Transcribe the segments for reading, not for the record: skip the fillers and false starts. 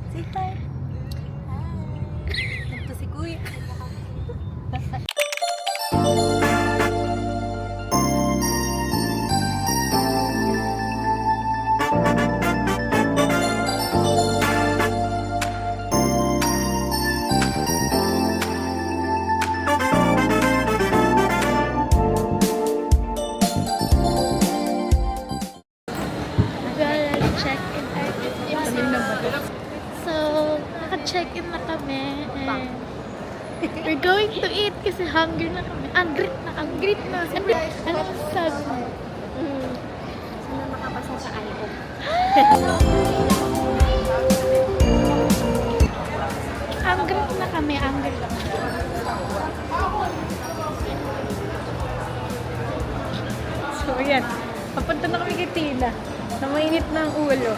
Say hi. Hi. Ito si Kuya. So, naka-check-in na kami and we're going to eat kasi hungry na kami. Angrit na. Ano sabi mo? Sana makapasa sa IO. Angrit na kami, So, ayan. Papunta na kami kay Tina. Na mainit na ang ulo.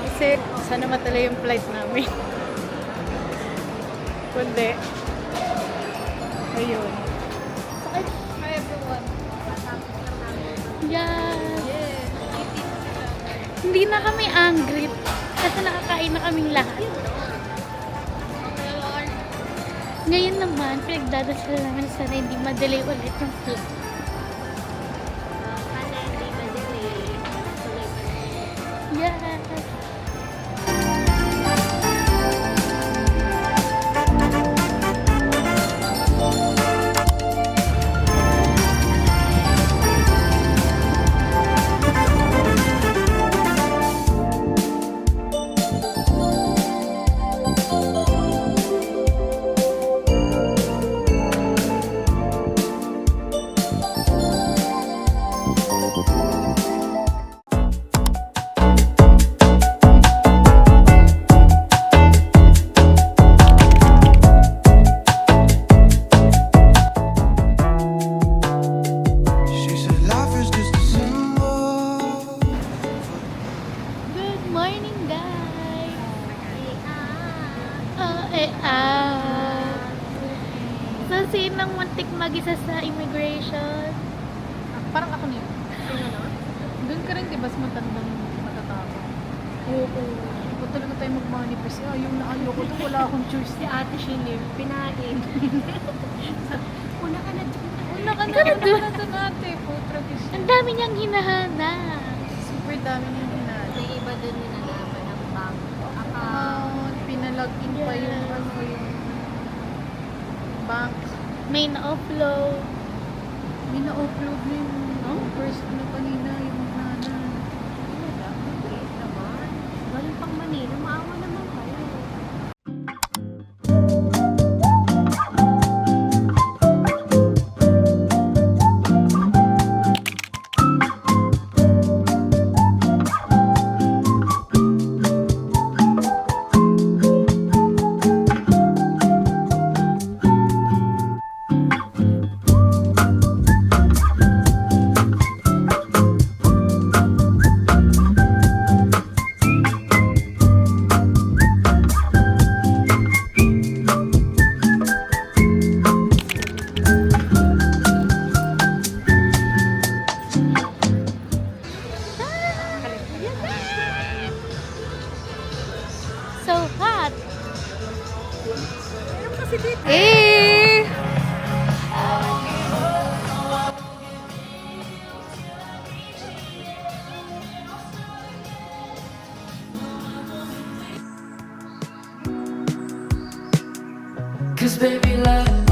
Kasi, sana matala yung flight namin. Kundi. Ayun. Hi everyone. Yes. Hindi na kami angry kasi nakakain na kaming lahat. Ngayon naman, pinagdadasal namin sana hindi madelay ulit yung flight. Sana hindi madali. Yes. She said life is just a symbol. Good morning, guys. So, sinong muntik mag-isa sa immigration? Parang ako niyo. Doon ka rin, diba, sa matandang matatapos. Oo. Kung talaga tayo mag-manifest, ayaw na ayaw ko. Wala akong choice. Si Ate Shinir, pinain. Una ka na dun. Una ka na dun ate. Tradition. Ang dami niyang hinahanap. Super dami niyang hinala. May iba doon ninalaman ng bank account. Pinalagin pa yung yung bank. May na-upload. May na-upload na yung first na kanina, yung nana. Wala, maliit naman. Galing pang Manila, maawa naman kayo. So hot. Meron kasi dito. Eh! Cause baby love